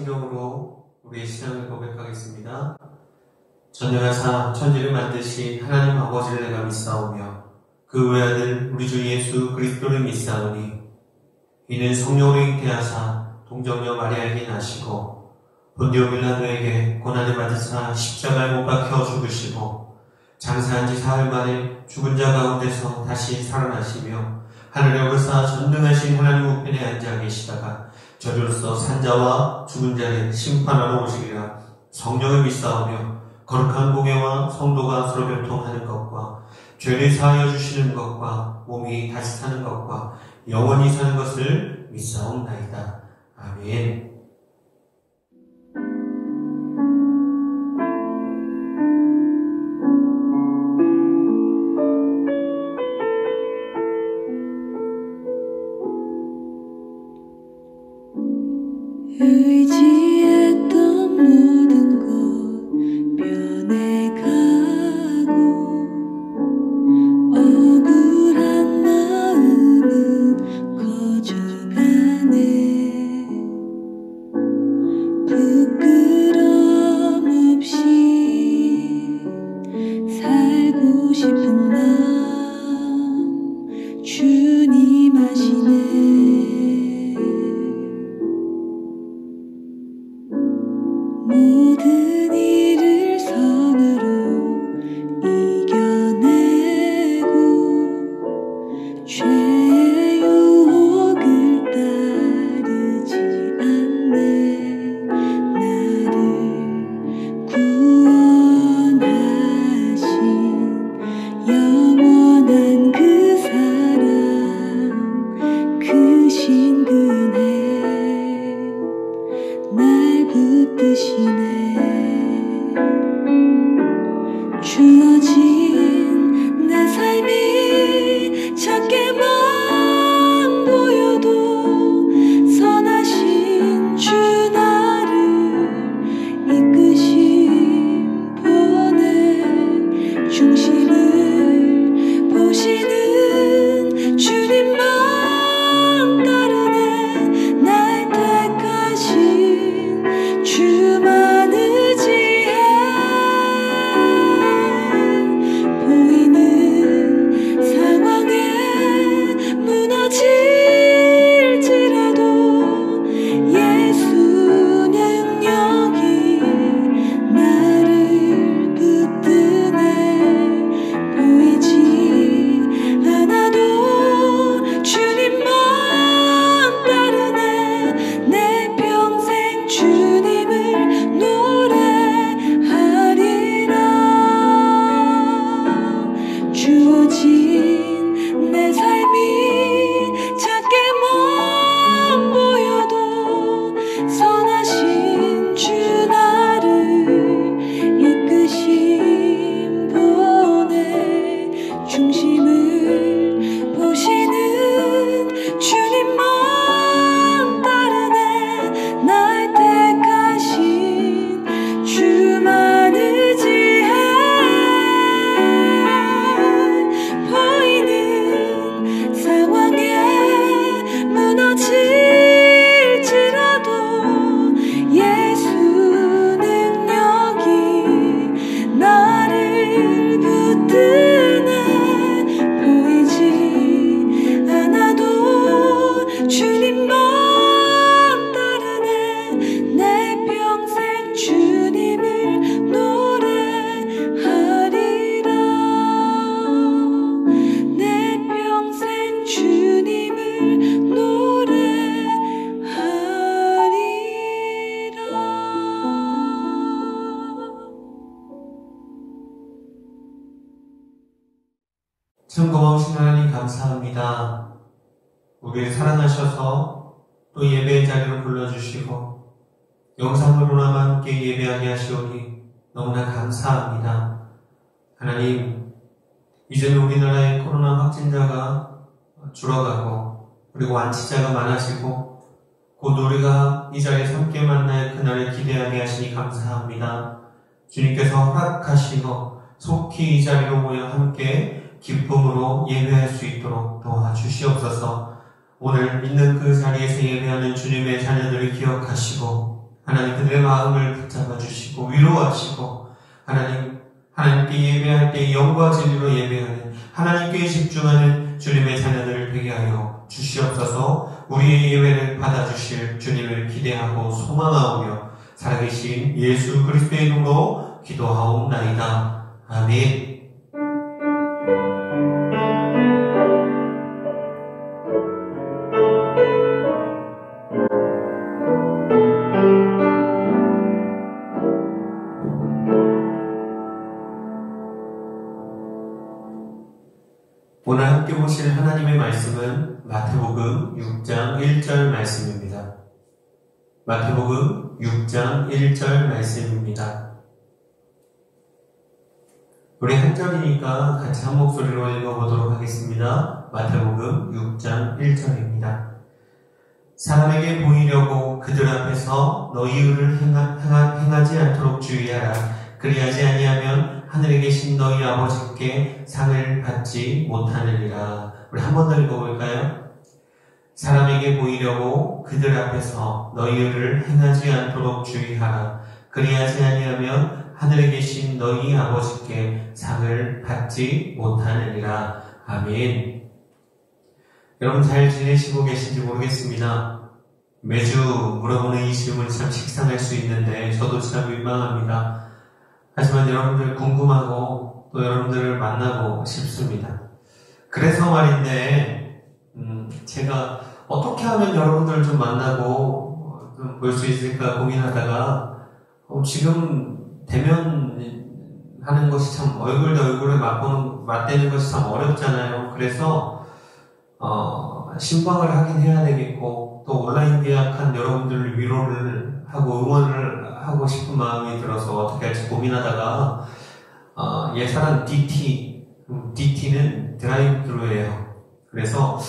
성경으로 우리의 신앙을 고백하겠습니다. 전능하사 천지를 만드신 하나님 아버지를 내가 믿사오며 그 외아들 우리 주 예수 그리스도를 믿사오니 이는 성령으로 잉태하사 동정녀 마리아에게 나시고 본디오 빌라도에게 고난을 받으사 십자가에 못 박혀 죽으시고 장사한 지 사흘 만에 죽은 자 가운데서 다시 살아나시며 하늘에 오르사 전능하신 하나님 우편에 앉아 계시다가 저주로서 산자와 죽은 자를 심판하러 오시리라. 성령을 믿사오며 거룩한 공예와 성도가 서로 교통하는 것과 죄를 사하여 주시는 것과 몸이 다시 사는 것과 영원히 사는 것을 믿사옵나이다. 아멘. 의지했던 모든 것 변해가고 억울한 마음은 커져가네. 부끄럼 없이 살고 싶은 마음 주님 아시네. 모든 일을 선으로 이겨내고 죄의 유혹을 따르지 않네. 나를 구원하신 영원한 그 사랑 크신 그네 날 붙드시네. 주어진 내 삶이 작게만 보여도 선하신 주 나를 이끄심 보내. 중심을 보시는 주님만 따르네. 날 택하신 주만 의지해. 보이는 상황에 무너질지라도 예수 능력이 나를 붙드네. 보이지 않아도 주님만 따르네. 내 평생 주님을 노래하리라. 주어진 내 삶이 작게만 보여도 선하신 주 나를 이끄심 보내. 중심을 보시는 주님만 따르네. 날 택하신 주만 의지해. 보이는 상황에 무너질지라도 예수 능력이 나를 붙드네. 보이지 않아도 주님만 따르네. 내 평생 주님을 노래하리라. 내 평생 주님을 노래하리라. 참 고마우신 하나님 감사합니다. 우리를 사랑하셔서 또 예배의 자리로 불러주시고 영상으로나마 함께 예배하게 하시오니 너무나 감사합니다. 하나님, 이제는 우리나라의 코로나 확진자가 줄어가고 그리고 완치자가 많아지고 곧 우리가 이 자리에서 함께 만날 그날을 기대하게 하시니 감사합니다. 주님께서 허락하시고 속히 이 자리로 모여 함께 기쁨으로 예배할 수 있도록 도와주시옵소서. 오늘 있는 그 자리에서 예배하는 주님의 자녀들을 기억하시고 하나님 그들의 마음을 붙잡아 주시고 위로하시고 하나님께 예배할 때 영과 진리로 예배하는 하나님께 집중하는 주님의 자녀들 되게 하여 주시옵소서. 우리의 예배를 받아주실 주님을 기대하고 소망하오며 살아계신 예수 그리스도의 이름으로 기도하옵나이다. 아멘. 오늘 함께 보실 하나님의 말씀은 마태복음 6장 1절 말씀입니다. 마태복음 6장 1절 말씀입니다. 우리 한 절이니까 같이 한 목소리로 읽어보도록 하겠습니다. 마태복음 6장 1절입니다. 사람에게 보이려고 그들 앞에서 너희 의를 행하지 않도록 주의하라. 그리하지 아니하면 하늘에 계신 너희 아버지께 상을 받지 못하느니라. 우리 한 번 더 읽어볼까요? 사람에게 보이려고 그들 앞에서 너희 의를 행하지 않도록 주의하라. 그리하지 아니하면 하늘에 계신 너희 아버지께 상을 받지 못하느니라. 아멘. 여러분 잘 지내시고 계신지 모르겠습니다. 매주 물어보는 이 질문이 참 식상할 수 있는데 저도 참 민망합니다. 하지만 여러분들 궁금하고 또 여러분들을 만나고 싶습니다. 그래서 말인데 제가 어떻게 하면 여러분들을 좀 만나고 좀 볼 수 있을까 고민하다가 지금 대면하는 것이 참 얼굴 대 얼굴을 맞대는 것이 참 어렵잖아요. 그래서 신방을 하긴 해야 되겠고 또 온라인 계약한 여러분들 위로를 하고 응원을 하고 싶은 마음이 들어서 어떻게 할지 고민하다가 예산한 DT는 드라이브스루예요. 그래서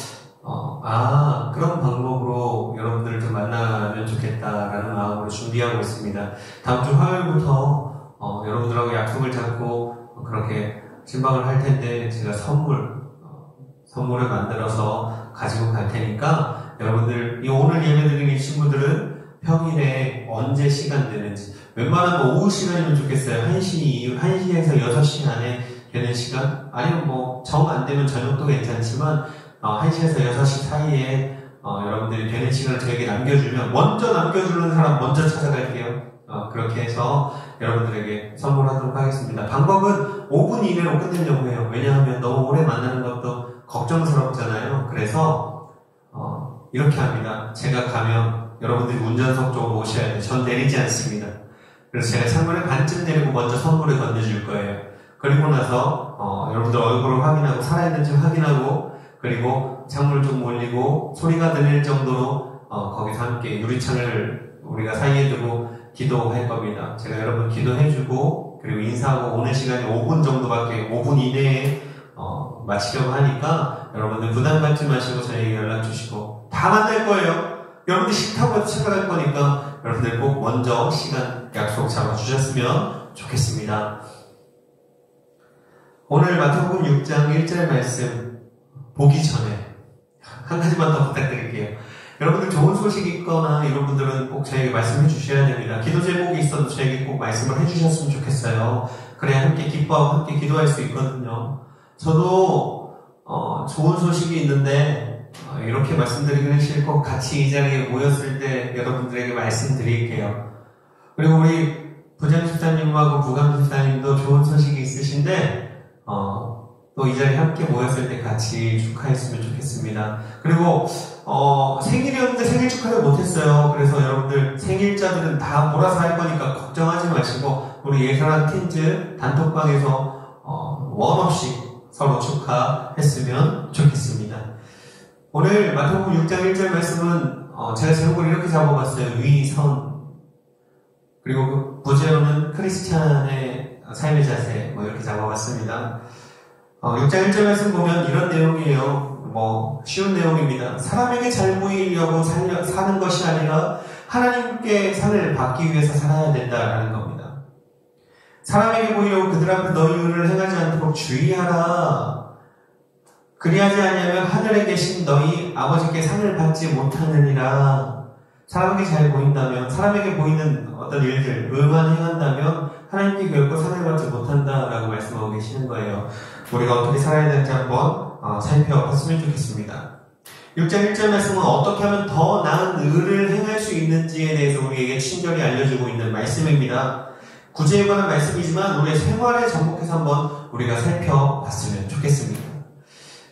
그런 방법으로 여러분들을 좀 만나면 좋겠다라는 마음으로 준비하고 있습니다. 다음 주 화요일부터 여러분들하고 약속을 잡고 그렇게 신방을 할 텐데 제가 선물을 만들어서 가지고 갈 테니까 여러분들 오늘 예배드리는 친구들은 평일에 언제 시간 되는지 웬만하면 오후 시간이면 좋겠어요. 1시에서 6시 안에 되는 시간 아니면 뭐 정 안 되면 저녁도 괜찮지만 1시에서 6시 사이에 여러분들이 되는 시간을 저에게 남겨주면 먼저 남겨주는 사람 먼저 찾아갈게요. 그렇게 해서 여러분들에게 선물하도록 하겠습니다. 방법은 5분 이내로 끝내려고 해요. 왜냐하면 너무 오래 만나는 것도 걱정스럽잖아요. 그래서 이렇게 합니다. 제가 가면 여러분들이 운전석 쪽으로 오셔야 돼요. 전 내리지 않습니다. 그래서 제가 창문에 반쯤 내리고 먼저 선물을 건네줄 거예요. 그리고 나서 여러분들 얼굴을 확인하고 살아있는지 확인하고 그리고 창문을 좀 올리고 소리가 들릴 정도로 거기서 함께 유리창을 우리가 사이에 두고 기도할 겁니다. 제가 여러분 기도해주고 그리고 인사하고 오는 시간이 5분 정도밖에 5분 이내에 마치려고 하니까 여러분들 부담 갖지 마시고 저에게 연락 주시고 다 만날 거예요. 여러분들 싫다고 찾아갈 거니까 여러분들 꼭 먼저 시간 약속 잡아주셨으면 좋겠습니다. 오늘 마태복음 6장 1절 말씀 보기 전에 한 가지만 더 부탁드릴게요. 여러분들 좋은 소식이 있거나 이런 분들은 꼭 저에게 말씀해 주셔야 됩니다. 기도 제목이 있어도 저에게 꼭 말씀을 해주셨으면 좋겠어요. 그래야 함께 기뻐하고 함께 기도할 수 있거든요. 저도 좋은 소식이 있는데 이렇게 말씀드리기는 싫고 같이 이 자리에 모였을 때 여러분들에게 말씀드릴게요. 그리고 우리 부장 집사님하고 부감 집사님도 좋은 소식이 있으신데 또 이 자리에 함께 모였을 때 같이 축하했으면 좋겠습니다. 그리고 생일이었는데 생일 축하를 못했어요. 그래서 여러분들 생일자들은 다 몰아서 할 거니까 걱정하지 마시고 우리 예사랑 틴즈 단톡방에서 원 없이 서로 축하했으면 좋겠습니다. 오늘 마태복음 6장 1절 말씀은 제가 제목을 이렇게 잡아봤어요. 위선. 그리고 그 부제로는 크리스찬의 삶의 자세 이렇게 잡아봤습니다. 6장 1절 말씀 보면 이런 내용이에요. 쉬운 내용입니다. 사람에게 잘 보이려고 사는 것이 아니라 하나님께 상을 받기 위해서 살아야 된다라는 겁니다. 사람에게 보이려고 그들 앞에 너희 의를 행하지 않도록 주의하라. 그리하지 아니하면 하늘에 계신 너희 아버지께 상을 받지 못하느니라. 사람에게 잘 보인다면, 사람에게 보이는 어떤 일들, 의만 행한다면 하나님께 결코 상을 받지 못한다라고 말씀하고 계시는 거예요. 우리가 어떻게 살아야 되는지 한번 살펴봤으면 좋겠습니다. 6장 1절 말씀은 어떻게 하면 더 나은 의를 행할 수 있는지에 대해서 우리에게 친절히 알려주고 있는 말씀입니다. 구제에 관한 말씀이지만 우리의 생활에 접목해서 한번 우리가 살펴봤으면 좋겠습니다.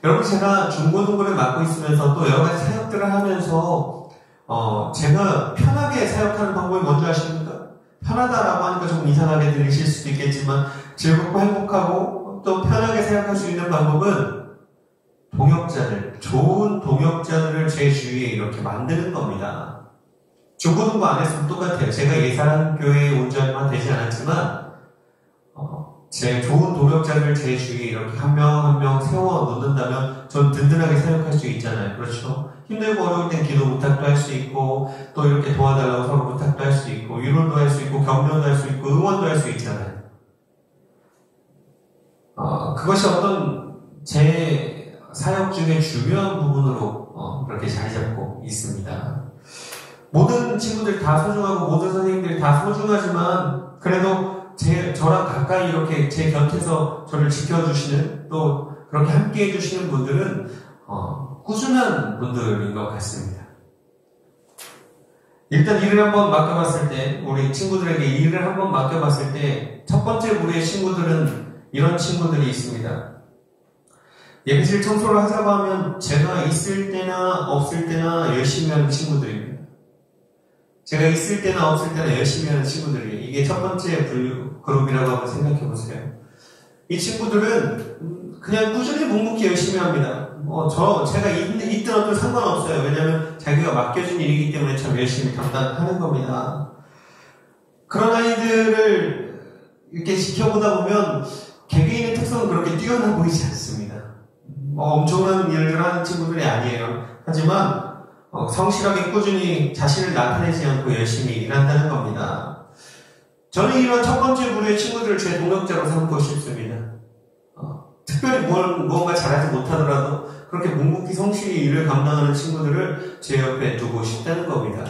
여러분, 제가 중고등부를 맡고 있으면서 또 여러 가지 사역들을 하면서 제가 편하게 사역하는 방법이 뭔지 아십니까? 편하다라고 하니까 조금 이상하게 들리실 수도 있겠지만 즐겁고 행복하고 또 편하게 사역할 수 있는 방법은 좋은 동역자들을 제 주위에 이렇게 만드는 겁니다. 중고등부 안에서도 똑같아요. 제가 예산교회에 온 지 얼마 되지 않았지만 제 좋은 동역자를 제 주위에 이렇게 한 명 한 명 세워놓는다면 전 든든하게 사역할 수 있잖아요. 그렇죠? 힘들고 어려울 땐 기도 부탁도 할 수 있고 또 이렇게 도와달라고 서로 부탁도 할 수 있고 위로도 할 수 있고 격려도 할 수 있고 응원도 할 수 있잖아요. 그것이 어떤 제 사역 중에 중요한 부분으로 그렇게 자리 잡고 있습니다. 모든 친구들 다 소중하고 모든 선생님들이 다 소중하지만 그래도 저랑 가까이 이렇게 제 곁에서 저를 지켜주시는 또 그렇게 함께 해주시는 분들은 꾸준한 분들인 것 같습니다. 일단 일을 한번 맡겨봤을 때 우리 친구들에게 일을 한번 맡겨봤을 때 첫 번째 부류의 친구들은 이런 친구들이 있습니다. 예배실 청소를 하자고 하면 제가 있을 때나 없을 때나 열심히 하는 친구들입니다. 제가 있을 때나 없을 때나 열심히 하는 친구들이에요. 이게 첫 번째 분류 그룹이라고 한번 생각해 보세요. 이 친구들은 그냥 꾸준히 묵묵히 열심히 합니다. 제가 있든 어떤 상관없어요. 왜냐하면 자기가 맡겨준 일이기 때문에 참 열심히 감당하는 겁니다. 그런 아이들을 이렇게 지켜보다 보면 개개인의 특성은 그렇게 뛰어나 보이지 않습니다. 엄청난 일을 하는 친구들이 아니에요. 하지만 성실하게 꾸준히 자신을 나타내지 않고 열심히 일한다는 겁니다. 저는 이런 첫 번째 부류의 친구들을 제 동역자로 삼고 싶습니다. 특별히 무언가 잘하지 못하더라도 그렇게 묵묵히 성실히 일을 감당하는 친구들을 제 옆에 두고 싶다는 겁니다.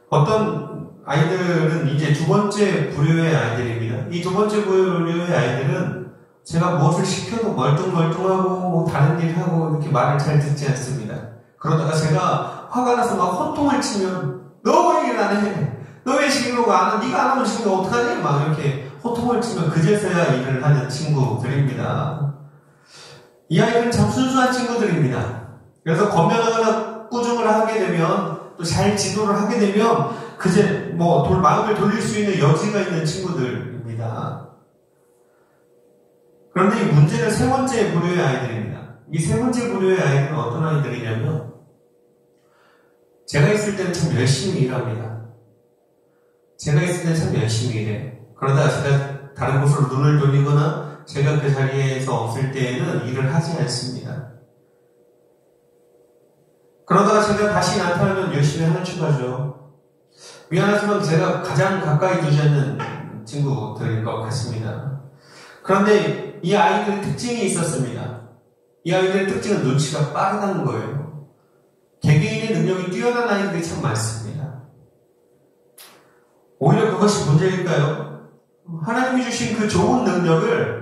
어떤 아이들은 이제 두 번째 부류의 아이들입니다. 이 두 번째 부류의 아이들은 제가 무엇을 시켜도 멀뚱멀뚱하고 다른 일 하고 이렇게 말을 잘 듣지 않습니다. 그러다가 제가 화가 나서 막 혼통을 치면 너 왜 일 안 해? 너 왜 지금 안 해? 네가 안 하면 지금 어떡하니? 막 이렇게 호통을 치면 그제서야 일을 하는 친구들입니다. 이 아이들은 참 순수한 친구들입니다. 그래서 건면하거나 꾸중을 하게 되면 또 잘 지도를 하게 되면 그제 마음을 돌릴 수 있는 여지가 있는 친구들입니다. 그런데 이 문제는 세 번째 부류의 아이들입니다. 이 세 번째 부류의 아이들은 어떤 아이들이냐면 제가 있을 때는 참 열심히 일합니다. 제가 있을 때는 참 열심히 일해요. 그러다가 제가 다른 곳으로 눈을 돌리거나 제가 그 자리에서 없을 때에는 일을 하지 않습니다. 그러다가 제가 다시 나타나면 열심히 하는 척하죠. 미안하지만 제가 가장 가까이 두지 않는 친구들일 것 같습니다. 그런데 이 아이들의 특징이 있었습니다. 이 아이들의 특징은 눈치가 빠르다는 거예요. 개개인의 능력이 뛰어난 아이들이 참 많습니다. 오히려 그것이 문제일까요? 하나님이 주신 그 좋은 능력을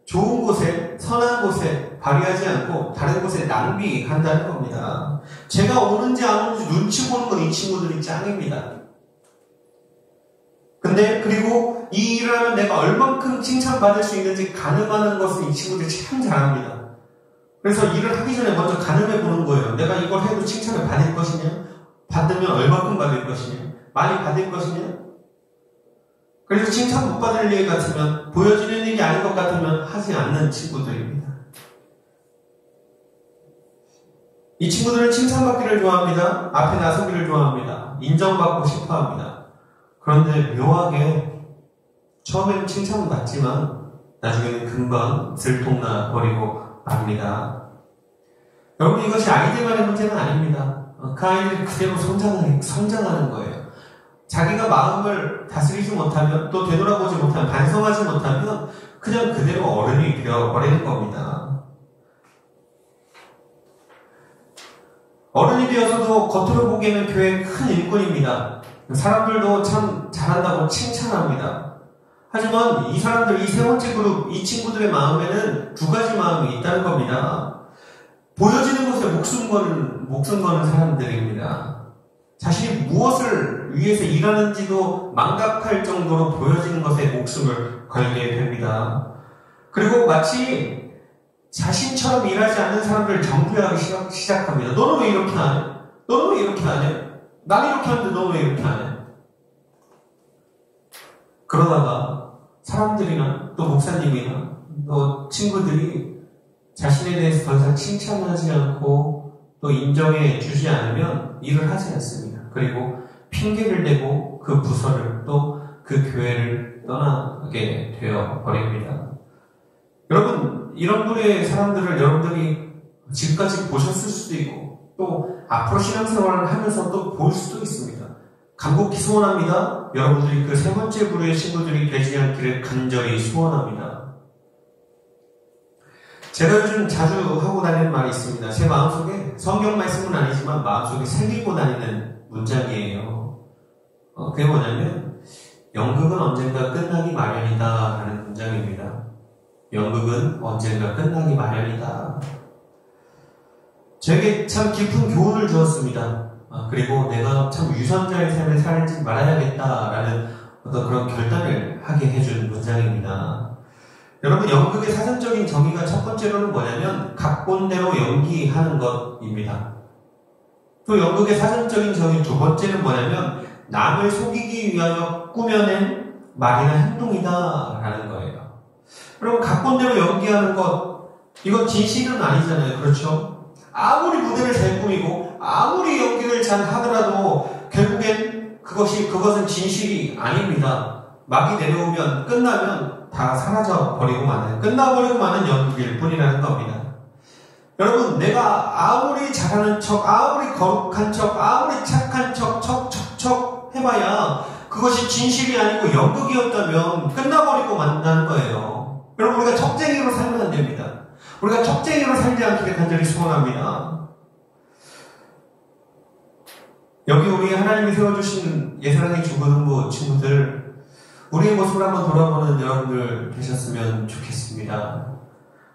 좋은 곳에, 선한 곳에 발휘하지 않고 다른 곳에 낭비한다는 겁니다. 제가 오는지 안 오는지 눈치 보는 건 이 친구들이 짱입니다. 근데 그리고 이 일을 하면 내가 얼만큼 칭찬받을 수 있는지 가늠하는 것을 이 친구들이 참 잘합니다. 그래서 일을 하기 전에 먼저 가늠해 보는 거예요. 내가 이걸 해도 칭찬을 받을 것이냐? 받으면 얼만큼 받을 것이냐? 많이 받을 것이냐? 그래서 칭찬 못 받을 일 같으면, 보여지는 일이 아닌 것 같으면 하지 않는 친구들입니다. 이 친구들은 칭찬받기를 좋아합니다. 앞에 나서기를 좋아합니다. 인정받고 싶어 합니다. 그런데 묘하게 처음에는 칭찬은 받지만 나중에는 금방 들통나 버리고 맙니다. 여러분, 이것이 아이들만의 문제는 아닙니다. 그 아이들이 그대로 성장하는 거예요. 자기가 마음을 다스리지 못하면, 또 되돌아보지 못하면, 반성하지 못하면 그냥 그대로 어른이 되어버리는 겁니다. 어른이 되어서도 또 겉으로 보기에는 교회의 큰 일꾼입니다. 사람들도 참 잘한다고 칭찬합니다. 하지만 이 사람들, 이 세 번째 그룹, 이 친구들의 마음에는 두 가지 마음이 있다는 겁니다. 보여지는 것에 목숨 거는 사람들입니다. 자신이 무엇을 위해서 일하는지도 망각할 정도로 보여지는 것에 목숨을 걸게 됩니다. 그리고 마치 자신처럼 일하지 않는 사람들을 정죄하기 시작합니다. 너는 왜 이렇게 안 해? 너는 왜 이렇게 안 해? 난 이렇게 하는데 너는 왜 이렇게 안 해? 그러다가 사람들이나 또 목사님이나 또 친구들이 자신에 대해서 더 이상 칭찬하지 않고 또 인정해 주지 않으면 일을 하지 않습니다. 그리고 핑계를 대고 그 부서를 또 그 교회를 떠나게 되어 버립니다. 여러분, 이런 부류의 사람들을 여러분들이 지금까지 보셨을 수도 있고 또 앞으로 신앙생활을 하면서 또 볼 수도 있습니다. 간곡히 소원합니다. 여러분들이 그 세 번째 부류의 친구들이 되지 않기를 간절히 소원합니다. 제가 요즘 자주 하고 다니는 말이 있습니다. 제 마음속에 성경 말씀은 아니지만 마음속에 새기고 다니는 문장이에요. 그게 뭐냐면 연극은 언젠가 끝나기 마련이다 라는 문장입니다. 연극은 언젠가 끝나기 마련이다. 저에게 참 깊은 교훈을 주었습니다. 그리고 내가 참 유선자의 삶을 살지 말아야겠다라는 어떤 그런 결단을 하게 해준 문장입니다. 여러분, 연극의 사전적인 정의가 첫 번째로는 뭐냐면 각본대로 연기하는 것입니다. 또 연극의 사전적인 정의 두 번째는 뭐냐면 남을 속이기 위하여 꾸며낸 말이나 행동이다라는 거예요. 여러분, 각본대로 연기하는 것, 이건 진실은 아니잖아요. 그렇죠? 아무리 무대를 잘 꾸미고 아무리 연기를 잘 하더라도 결국엔 그것은 진실이 아닙니다. 막이 내려오면 끝나면 다 사라져버리고 마는, 끝나버리고 마는 연기일 뿐이라는 겁니다. 여러분, 내가 아무리 잘하는 척, 아무리 거룩한 척, 아무리 착한 척, 척 해봐야 그것이 진실이 아니고 연극이었다면 끝나버리고 만다는 거예요. 여러분, 우리가 척쟁이로 살면 안 됩니다. 우리가 척쟁이로 살지 않기를 간절히 소원합니다. 여기 우리 하나님이 세워주신 예사랑의 주부등부 친구들, 우리의 모습을 한번 돌아보는 여러분들 되셨으면 좋겠습니다.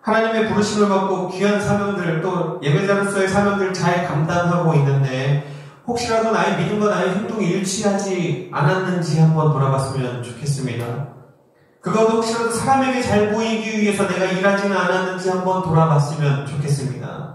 하나님의 부르심을 받고 귀한 사명들, 또 예배자로서의 사명들을 잘 감당하고 있는데 혹시라도 나의 믿음과 나의 행동이 일치하지 않았는지 한번 돌아봤으면 좋겠습니다. 그것도 혹시라도 사람에게 잘 보이기 위해서 내가 일하지는 않았는지 한번 돌아봤으면 좋겠습니다.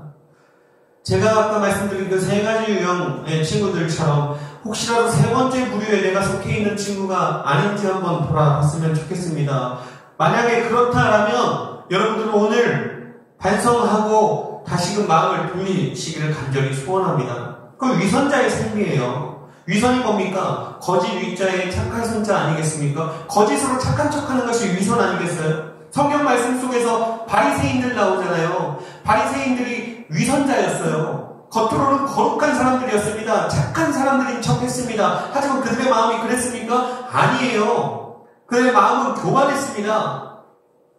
제가 아까 말씀드린 그 세 가지 유형의 친구들처럼 혹시라도 세 번째 부류에 내가 속해 있는 친구가 아닌지 한번 돌아봤으면 좋겠습니다. 만약에 그렇다라면 여러분들은 오늘 반성하고 다시금 마음을 돌리시기를 간절히 소원합니다. 그 위선자의 삶이에요. 위선이 뭡니까? 거짓 위자에 착한 선자 아니겠습니까? 거짓으로 착한 척하는 것이 위선 아니겠어요? 성경 말씀 속에서 바리새인들 나오잖아요. 바리새인들이 위선자였어요. 겉으로는 거룩한 사람들이었습니다. 착한 사람들인 척했습니다. 하지만 그들의 마음이 그랬습니까? 아니에요. 그들의 마음은 교만했습니다.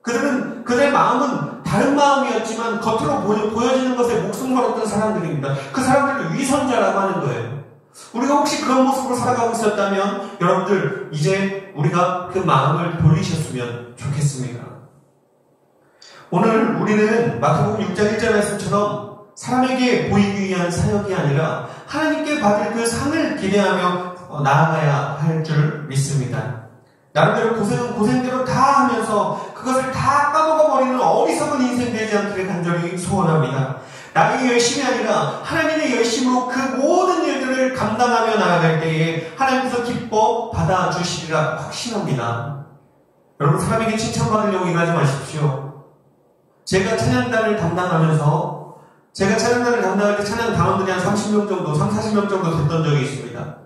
그들의 마음은 다른 마음이었지만 겉으로 보여지는 것에 목숨 걸었던 사람들입니다. 그 사람들을 위선자라고 하는 거예요. 우리가 혹시 그런 모습으로 살아가고 있었다면 여러분들 이제 우리가 그 마음을 돌리셨으면 좋겠습니다. 오늘 우리는 마태복음 6장 1절 말씀처럼 사람에게 보이기 위한 사역이 아니라 하나님께 받을 그 상을 기대하며 나아가야 할 줄 믿습니다. 나름대로 고생은 고생대로 다 하면서 그것을 다 까먹어버리는 어리석은 인생 되지 않기를 간절히 소원합니다. 나의 열심이 아니라 하나님의 열심으로 그 모든 일들을 감당하며 나아갈 때에 하나님께서 기뻐 받아주시리라 확신합니다. 여러분, 사람에게 칭찬받으려고 일하지 마십시오. 제가 찬양단을 담당하면서 제가 찬양단을 담당할 때 찬양 단원들이 한 30명 정도, 30-40명 정도 됐던 적이 있습니다.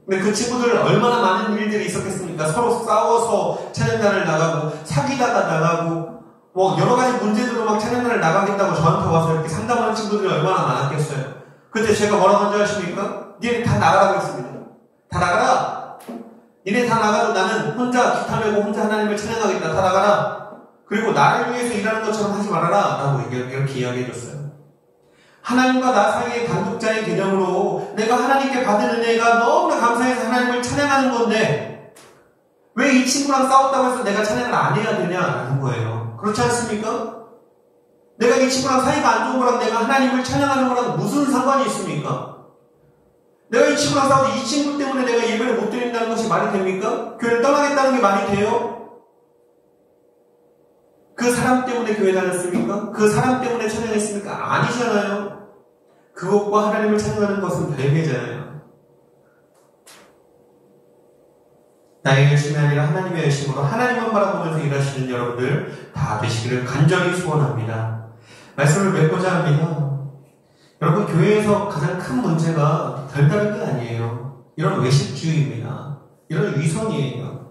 근데 그 친구들 얼마나 많은 일들이 있었겠습니까? 서로 싸워서 찬양단을 나가고 사귀다가 나가고 뭐 여러 가지 문제들로 막 찬양단을 나가겠다고 저한테 와서 이렇게 상담하는 친구들이 얼마나 많았겠어요. 그때 제가 뭐라고 한줄 아십니까? 니네 다 나가라고 했습니다. 다 나가라. 니네 다 나가도 나는 혼자 기타 메고 혼자 하나님을 찬양하겠다. 다 나가라. 그리고 나를 위해서 일하는 것처럼 하지 말아라 라고 이렇게 이야기해줬어요. 하나님과 나 사이의 단독자의 개념으로 내가 하나님께 받은 은혜가 너무나 감사해서 하나님을 찬양하는 건데 왜 이 친구랑 싸웠다고 해서 내가 찬양을 안 해야 되냐라는 거예요. 그렇지 않습니까? 내가 이 친구랑 사이가 안 좋은 거랑 내가 하나님을 찬양하는 거랑 무슨 상관이 있습니까? 내가 이 친구랑 싸워도 이 친구 때문에 내가 예배를 못 드린다는 것이 말이 됩니까? 교회를 떠나겠다는 게 말이 돼요? 그 사람 때문에 교회 다녔습니까? 그 사람 때문에 찬양했습니까? 아니잖아요. 그것과 하나님을 찬양하는 것은 별개잖아요. 나의 열심이 아니라 하나님의 열심으로 하나님만 바라보면서 일하시는 여러분들 다 되시기를 간절히 소원합니다. 말씀을 맺고자 합니다. 여러분, 교회에서 가장 큰 문제가 별다른 게 아니에요. 이런 외식주의입니다. 이런 위선이에요.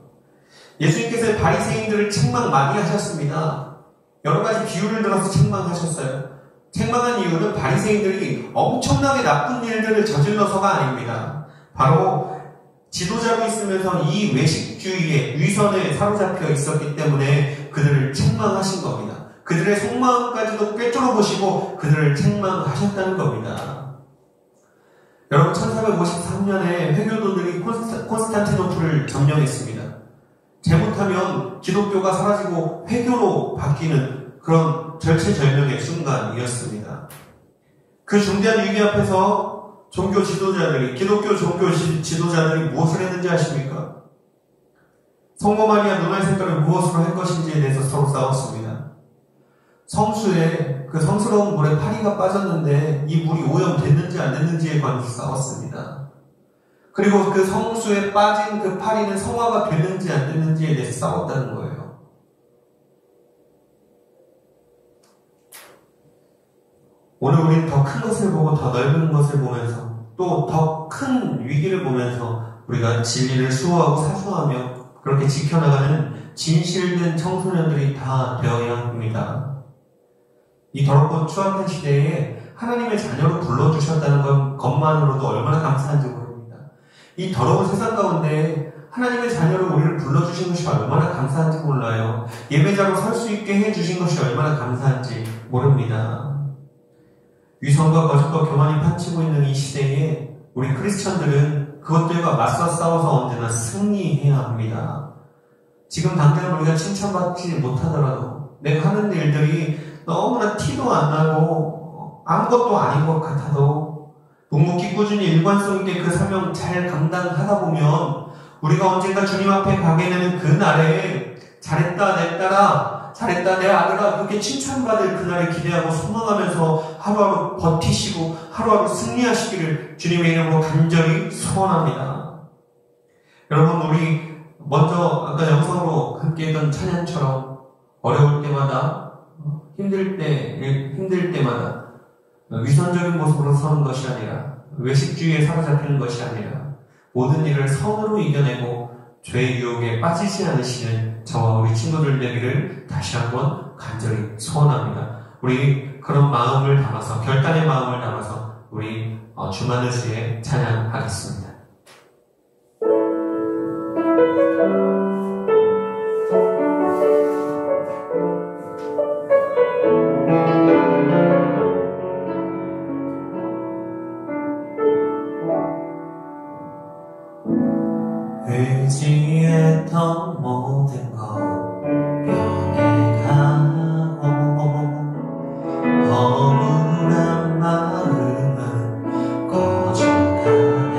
예수님께서 바리새인들을 책망 많이 하셨습니다. 여러 가지 비유를 들어서 책망하셨어요. 책망한 이유는 바리새인들이 엄청나게 나쁜 일들을 저질러서가 아닙니다. 바로 지도자로 있으면서 이 외식주의의 위선에 사로잡혀 있었기 때문에 그들을 책망하신 겁니다. 그들의 속마음까지도 꿰뚫어 보시고 그들을 책망하셨다는 겁니다. 여러분, 1453년에 회교도들이 콘스탄티노플을 점령했습니다. 잘못하면 기독교가 사라지고 회교로 바뀌는 그런 절체절명의 순간이었습니다. 그 중대한 위기 앞에서 종교 지도자들이, 기독교 종교 지도자들이 무엇을 했는지 아십니까? 성모 마리아 눈알 색깔을 무엇으로 할 것인지에 대해서 서로 싸웠습니다. 성수에 그 성스러운 물에 파리가 빠졌는데 이 물이 오염됐는지 안 됐는지에 관해서 싸웠습니다. 그리고 그 성수에 빠진 그 파리는 성화가 됐는지 안 됐는지에 대해서 싸웠다는 거예요. 오늘 우리는 더 큰 것을 보고 더 넓은 것을 보면서 또 더 큰 위기를 보면서 우리가 진리를 수호하고 사수하며 그렇게 지켜나가는 진실된 청소년들이 다 되어야 합니다. 이 더럽고 추악한 시대에 하나님의 자녀로 불러주셨다는 것만으로도 얼마나 감사한지 모릅니다. 이 더러운 세상 가운데 하나님의 자녀로 우리를 불러주신 것이 얼마나 감사한지 몰라요. 예배자로 설 수 있게 해주신 것이 얼마나 감사한지 모릅니다. 위선과 거짓과 교만이 판치고 있는 이 시대에 우리 크리스천들은 그것들과 맞서 싸워서 언제나 승리해야 합니다. 지금 당장 우리가 칭찬받지 못하더라도 내가 하는 일들이 너무나 티도 안 나고 아무것도 아닌 것 같아도 묵묵히 꾸준히 일관성 있게 그 사명 잘 감당하다 보면 우리가 언젠가 주님 앞에 가게 되는 그 날에 잘했다 내 딸아, 잘했다 내 아들아, 그렇게 칭찬받을 그날을 기대하고 소망하면서 하루하루 버티시고 하루하루 승리하시기를 주님의 이름으로 간절히 소원합니다. 여러분, 우리 먼저 아까 영상으로 함께 했던 찬양처럼 어려울 때마다 힘들 때마다 위선적인 모습으로 서는 것이 아니라 외식주의에 사로잡히는 것이 아니라 모든 일을 선으로 이겨내고 죄의 유혹에 빠지지 않으시는 저와 우리 친구들 되기를 다시 한번 간절히 소원합니다. 우리 그런 마음을 담아서, 결단의 마음을 담아서 우리 주만의주에 찬양하겠습니다. 의지했던 모든 것 변해가고 억울한 마음은 꺼져가네.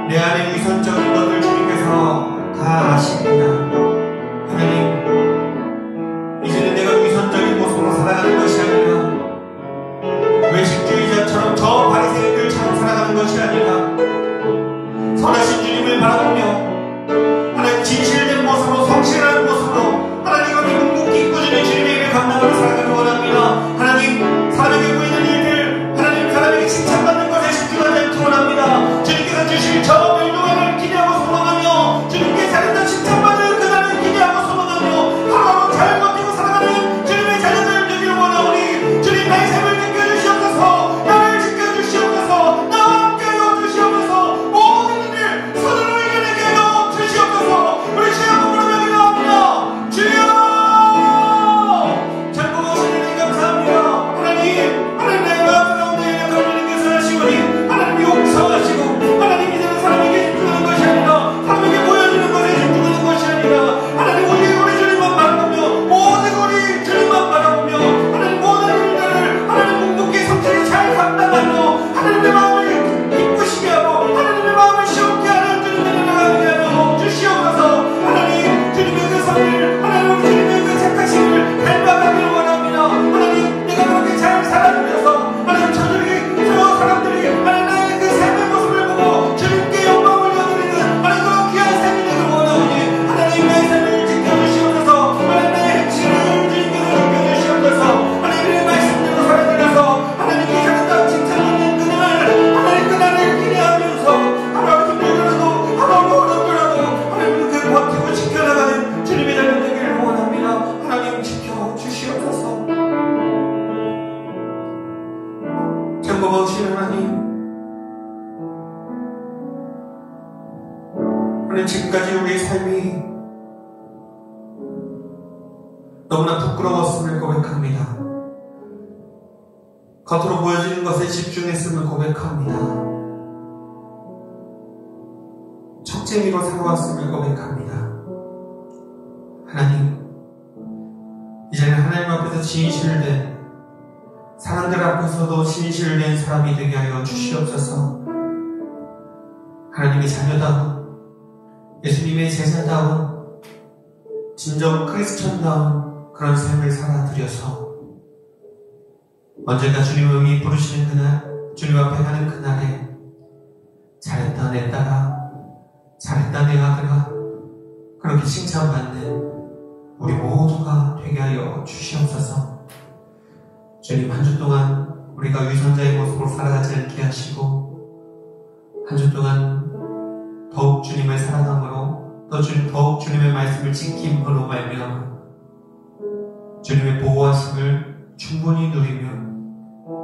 내 안에 위선적인 것들 주님께서 다 아십니다. 하나님, 이제는 내가 위선적인 모습으로 살아가는 것이 아니라 외식주의자처럼 저 바리새인들처럼 살아가는 것이 아니라 선하신 주님을 바라보며 하나님 진실된 모습으로 성실한 모습으로 하나님 앞에 묵묵히 꾸준히 주님의 일을 감당하며 살아가길 원합니다. 하나님, 사람에게 보이는 일들, 하나님 사람에게 칭찬받는 것에 집중하지 않기 원합니다. 주님께서 주실 저 멸류관을 기대하고 소망하며 주님께 아름다운 칭찬받는 그날을 기대하고 소망하며 하루하루 잘 버티고 살아가는 주님의 자녀들 되기를 원하오니 주님 나의 삶을 지켜주시옵소서. 나를 지켜주시옵소서. 나와 함께하여 주시옵소서. 모든 일을 선으로 이겨내게 하여 주시옵소서. 우리 주여 몸으로 명령합니다. 주여 전부하신 은혜 감사합니다. 하나님 나의 마음 가운데 하나님께서 하시오니 하나님 용서하시고 하나님 이제는 사람에게 집중하는 것이 아니라 사람에게 보여주는 것에 집중하는 것이 아니라 하나님 우리 주님만 바라보며 모든 우리 주님만 바라보며 하나님 모든 일들을 하나님 묵묵히 성실히 잘 감당하며 하나님의 마음을 기쁘시게 하고 하나님의 마음을 시원케 하는 주님의 나가게 하여 주시옵소서. 하나님 주님의 그 성을 하나님 주님의 그 착하심을 닮아가기를 원합니다. 하나님 내가 그렇게 잘 살아가면서 하나님 저 사람들이 하나님 나의 그 삶의 모습을 보고 주님께 영광을 여드리는 하나님 그 귀한 삶이 되길 원하오니 하나님 나의 삶을 지켜주시옵소서. 하나님 나의 행실을 주님께서 지켜주시옵소서. 하나님의 말씀대로 살아들여서 하나님께 아름다운 칭찬받는 그날 하나님 그날을 기대하면서 하루하루 힘들더라도 하루하루 어렵더라도 하나님 그 버티고 지켜나가는 주님의 자녀 되기를 원합니다. 하나님 지켜주시옵소서. 전범하신 하나님, 지금까지 우리의 삶이 너무나 부끄러웠음을 고백합니다. 겉으로 보여지는 것에 집중했음을 고백합니다. 척쟁이로 살아왔음을 고백합니다. 하나님, 이제는 하나님 앞에서 진실된 사람들 앞에서도 진실된 사람이 되게 하여 주시옵소서. 하나님의 자녀다운 예수님의 제자다운 진정 크리스천다운 그런 삶을 살아드려서 언젠가 주님이 부르시는 그날, 주님 앞에 가는 그날에 잘했다 내 딸아, 잘했다 내 아들아, 그렇게 칭찬받는 우리 모두가 되게 하여 주시옵소서. 주님, 한 주 동안 우리가 위선자의 모습으로 살아가지 않게 하시고 한 주 동안 더욱 주님을 사랑함으로 또 더욱 주님의 말씀을 지킴으로 말미암아 주님의 보호하심을 충분히 누리며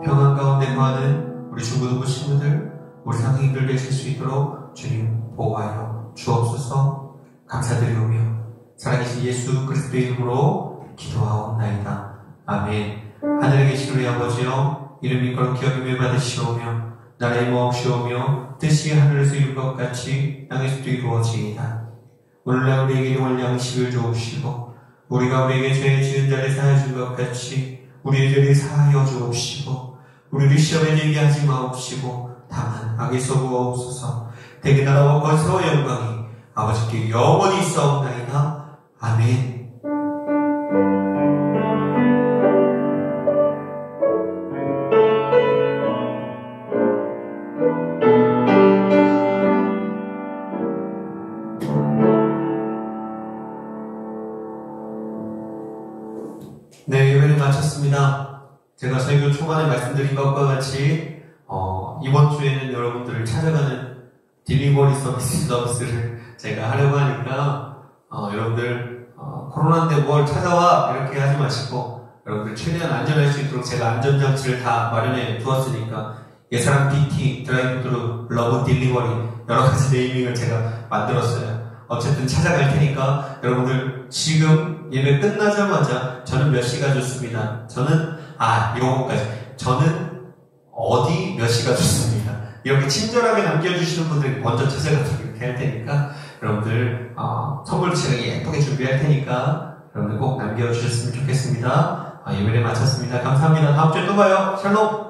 평안 가운데 거하는 우리 중고등부 친구들, 우리 선생님들 되실 수 있도록 주님 보호하여 주옵소서. 감사드리오며 살아계신 예수 그리스도의 이름으로 기도하옵나이다. 아멘. 하늘에 계신 우리 아버지여, 이름이 거룩히 여김을 받으시오며 나라의 모험시오며 뜻이 하늘에서 이룬 것 같이 땅에서도 이루어지이다. 오늘날 우리에게 용할 양식을 주옵시고 우리가 우리에게 죄 지은 자를 사하여 준 것 같이 우리의 죄를 사하여 주옵시고 우리를 시험에 들게 하지 마옵시고 다만 악에서 구하옵소서. 대개 나라와 거기서 영광이 아버지께 영원히 있사옵나이다. 아멘. 네, 예배를 마쳤습니다. 제가 설교 초반에 말씀드린 것과 같이 이번 주에는 여러분들을 찾아가는 딜리버리 서비스를 제가 하려고 하니까 여러분들 코로나인데 뭘 찾아와 이렇게 하지 마시고 여러분들 최대한 안전할 수 있도록 제가 안전장치를 다 마련해 두었으니까 예사랑 BT, 드라이브드루, 러브 딜리버리 여러가지 네이밍을 제가 만들었어요. 어쨌든 찾아갈 테니까 여러분들 지금 예배 끝나자마자 저는 몇 시가 좋습니다. 저는 어디 몇 시가 좋습니다. 이렇게 친절하게 남겨주시는 분들 먼저 찾아가도록 이렇게 할 테니까 여러분들 선물 제가 예쁘게 준비할 테니까 여러분들 꼭 남겨주셨으면 좋겠습니다. 예배를 마쳤습니다. 감사합니다. 다음 주에 또 봐요. 샬롬.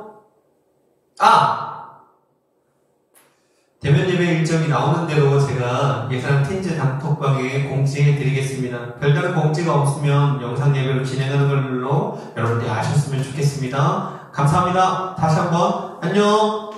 대면 예배 일정이 나오는 대로 제가 예산 텐즈 단톡방에 공지해 드리겠습니다. 별다른 공지가 없으면 영상 예배로 진행하는 걸로 여러분들이 아셨으면 좋겠습니다. 감사합니다. 다시 한번 안녕!